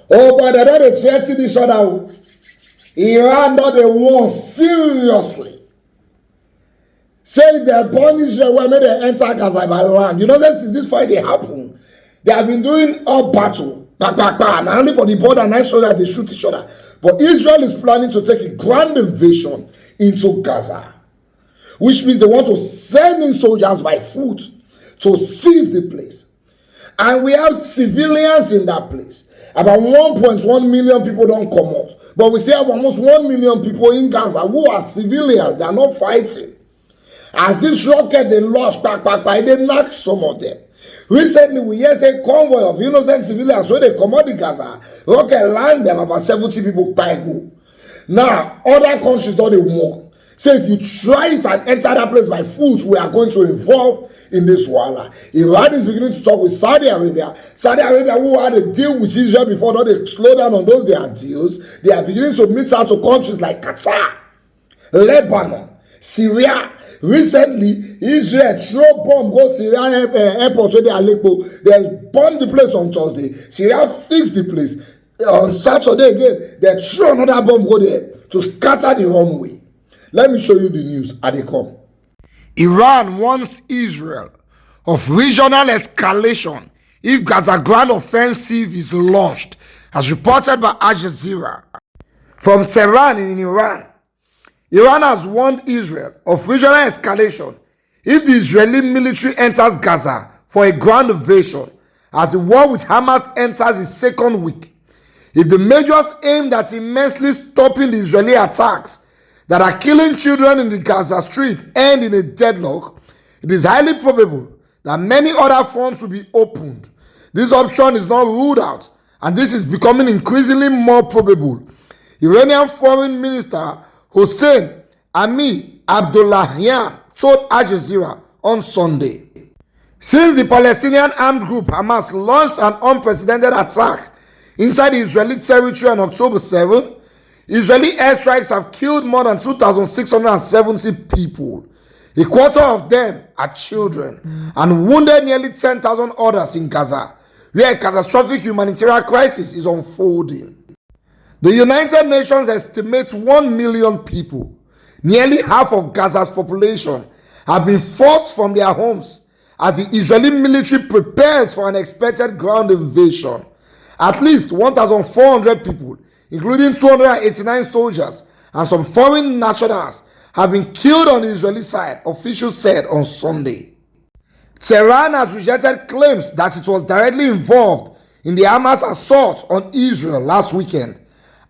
Oh, but they threaten each other. Iran not the one seriously. Say they burn Israel when they enter Gaza by land. You know, since this fight they happen, they have been doing all battle. And only for the border and soldiers they shoot each other. But Israel is planning to take a grand invasion into Gaza, which means they want to send in soldiers by foot to seize the place. And we have civilians in that place. About 1.1 million people don't come out. But we still have almost 1 million people in Gaza who are civilians. They are not fighting. As this rocket they lost, they knocked some of them. Recently, we hear say convoy of innocent civilians when they come out of Gaza, rocket land them about 70 people by go. Now, other countries don't they warn. Say if you try it and enter that place by foot, we are going to involve in this war. Iran is beginning to talk with Saudi Arabia. Saudi Arabia, who had a deal with Israel before, now they slow down on those their deals. They are beginning to meet out to countries like Qatar, Lebanon, Syria. Recently, Israel throw bomb go Syria airport where they are Aleppo. They bombed the place on Thursday. Syria fixed the place. On Saturday again, they throw another bomb go there to scatter the runway. Let me show you the news as they come. Iran warns Israel of regional escalation if Gaza ground offensive is launched, as reported by Al Jazeera. From Tehran in Iran, Iran has warned Israel of regional escalation if the Israeli military enters Gaza for a ground invasion, as the war with Hamas enters its second week. If the measures aimed at immensely stopping the Israeli attacks that are killing children in the Gaza Strip end in a deadlock, it is highly probable that many other fronts will be opened. This option is not ruled out, and this is becoming increasingly more probable. Iranian Foreign Minister Hossein Amir-Abdollahian told Al Jazeera on Sunday. Since the Palestinian armed group Hamas launched an unprecedented attack inside the Israeli territory on October 7, Israeli airstrikes have killed more than 2,670 people. A quarter of them are children, and wounded nearly 10,000 others in Gaza, where a catastrophic humanitarian crisis is unfolding. The United Nations estimates 1 million people, nearly half of Gaza's population, have been forced from their homes as the Israeli military prepares for an expected ground invasion. At least 1,400 people, including 289 soldiers and some foreign nationals, have been killed on the Israeli side, officials said on Sunday. Tehran has rejected claims that it was directly involved in the Hamas assault on Israel last weekend.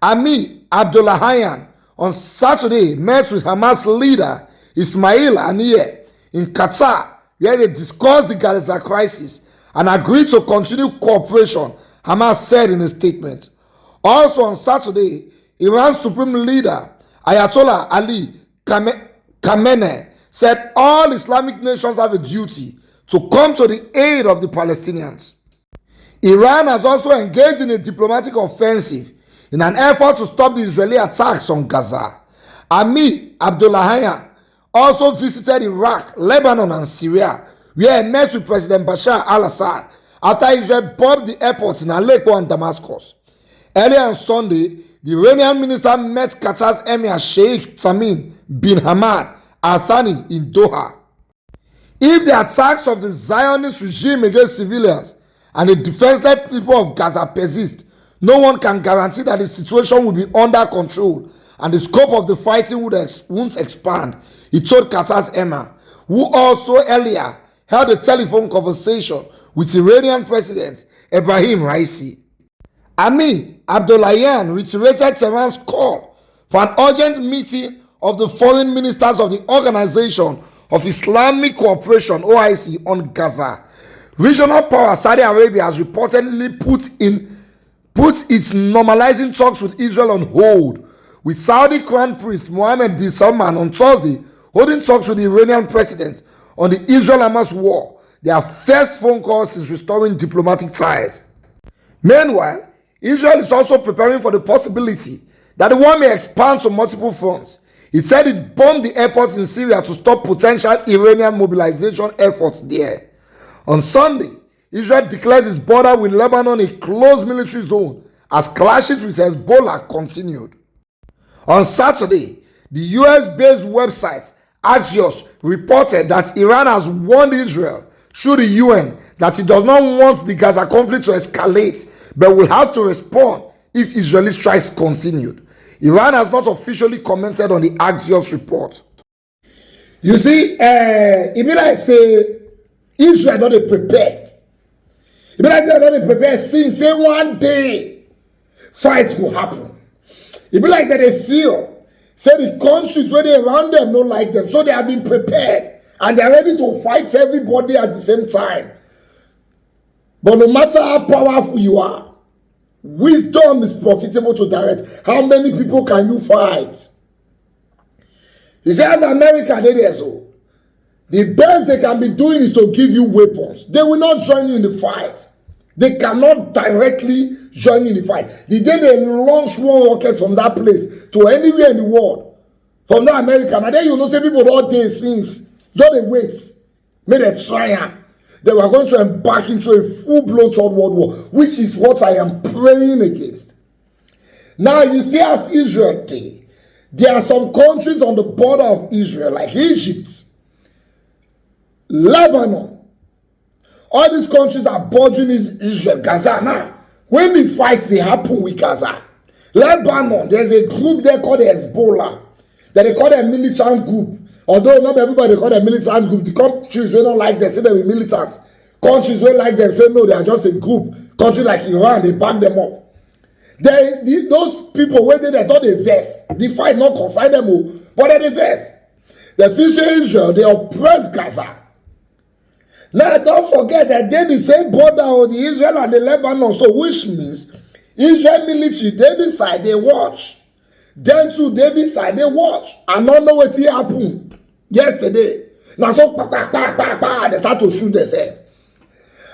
Amir-Abdollahian on Saturday met with Hamas leader Ismail Haniyeh in Qatar, where they discussed the Gaza crisis and agreed to continue cooperation, Hamas said in a statement. Also on Saturday, Iran's supreme leader Ayatollah Ali Khamenei said all Islamic nations have a duty to come to the aid of the Palestinians. Iran has also engaged in a diplomatic offensive in an effort to stop the Israeli attacks on Gaza. Amir-Abdollahian also visited Iraq, Lebanon, and Syria, where he met with President Bashar al-Assad after Israel bombed the airports in Aleppo and Damascus. Earlier on Sunday, the Iranian minister met Qatar's Emir Sheikh Tamim bin Hamad Al Thani in Doha. If the attacks of the Zionist regime against civilians and the defenseless people of Gaza persist, no one can guarantee that the situation will be under control and the scope of the fighting won't expand, he told Qatar's Emir, who also earlier held a telephone conversation with Iranian President Ebrahim Raisi. Amir-Abdollahian reiterated Tehran's call for an urgent meeting of the foreign ministers of the Organization of Islamic Cooperation (OIC) on Gaza. Regional power Saudi Arabia has reportedly put its normalizing talks with Israel on hold, with Saudi Crown Prince Mohammed bin Salman on Thursday holding talks with the Iranian president on the Israel-Hamas war, their first phone call since restoring diplomatic ties. Meanwhile, Israel is also preparing for the possibility that the war may expand to multiple fronts. It said it bombed the airports in Syria to stop potential Iranian mobilization efforts there. On Sunday, Israel declared its border with Lebanon a closed military zone as clashes with Hezbollah continued. On Saturday, the US-based website Axios reported that Iran has warned Israel through the UN that it does not want the Gaza conflict to escalate, but will have to respond if Israeli strikes continued. Iran has not officially commented on the Axios report. You see, it be like say Israel not prepare. It be like say not prepare since say one day fights will happen. It be like that they feel say the countries where they around them don't like them, so they have been prepared and they are ready to fight everybody at the same time. But no matter how powerful you are, wisdom is profitable to direct. How many people can you fight? You see, as America did there, so the best they can be doing is to give you weapons. They will not join you in the fight. They cannot directly join you in the fight. The day they launch one rocket from that place to anywhere in the world, from that America, and then you know say people all day since, just they wait, make a try. They were going to embark into a full-blown third world war, which is what I am praying against. Now you see, as Israel did, there are some countries on the border of Israel, like Egypt, Lebanon. All these countries are bordering Israel, Gaza. Now, when the fights they happen with Gaza, Lebanon, there's a group there called Hezbollah, that they call a militant group. Although not everybody call them militant group, the countries they don't like them say they be militants. Countries don't like them say no, they are just a group. Countries like Iran, they back them up. Those people where they thought they vex, the fight not concern them, but they vex. The future Israel, they oppress Gaza. Now don't forget that they the same border of the Israel and the Lebanon, so which means Israel military they decide they watch. Then too they decide they watch and not know what happened yesterday. Now so they start to shoot themselves.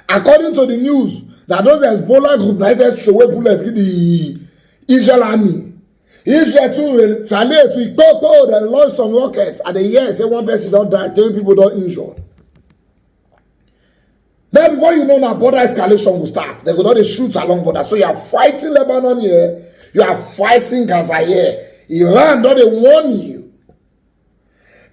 According to the news, that those Hezbollah group na first show bullets give the Israel army. Israel too retaliate to go and launch some rockets. And the year say one person don't die, 3 people don't injured. Then before you know now border escalation will start. They go down they shoot along border. So you are fighting Lebanon here, you are fighting Gaza here. Iran don't they warn you.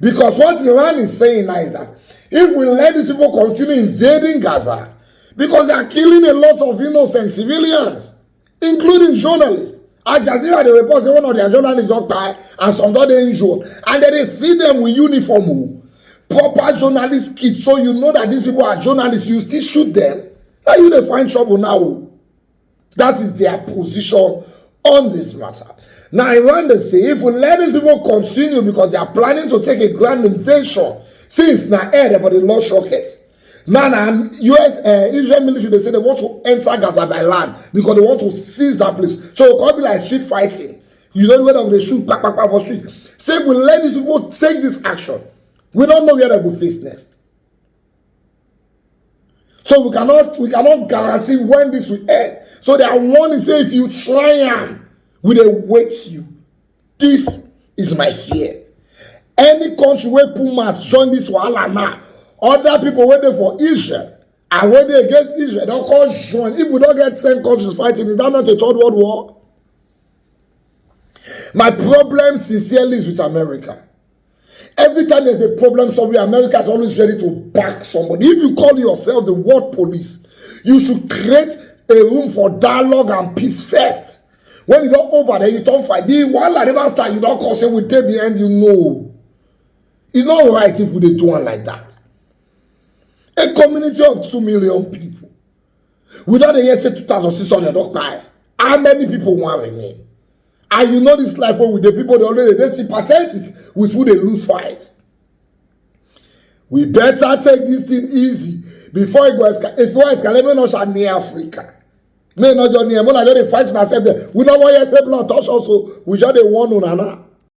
Because what Iran is saying now is that if we let these people continue invading Gaza, because they are killing a lot of innocent civilians, including journalists. Al Jazeera, they report say one of their journalists got died and some got injured. And then they see them with uniform. Proper journalist kit, so you know that these people are journalists, you still shoot them. Now you they find trouble now. That is their position on this matter. Now Iran they say if we let these people continue because they are planning to take a grand invasion since now air for the launch rocket. Now Israel military they say they want to enter Gaza by land because they want to seize that place. So it can't be like street fighting. You don't know whether they shoot back for street. Say if we let these people take this action, we don't know where they will face next. So we cannot guarantee when this will end. So they are warning say if you try we will wait you. This is my fear. Any country where Pumas join this wahala now, other people waiting for Israel and waiting against Israel, they'll call join. If we don't get 10 countries fighting, is that not a third world war? My problem sincerely is with America. Every time there's a problem somewhere, America is always ready to back somebody. If you call yourself the world police, you should create a room for dialogue and peace first. When you don't over there, you don't fight. The one that never start, you don't call say we take behind you. No. It's not right if we do one like that. A community of 2 million people. Without a year say 2,600 don't die. How many people want to remain? And you know this life with the people they still pathetic with who they lose fight. We better take this thing easy before it goes. If you escalate, we not near Africa. Me not just near. We not just fight with ourselves. We not want to say blood touch also. We just want one another.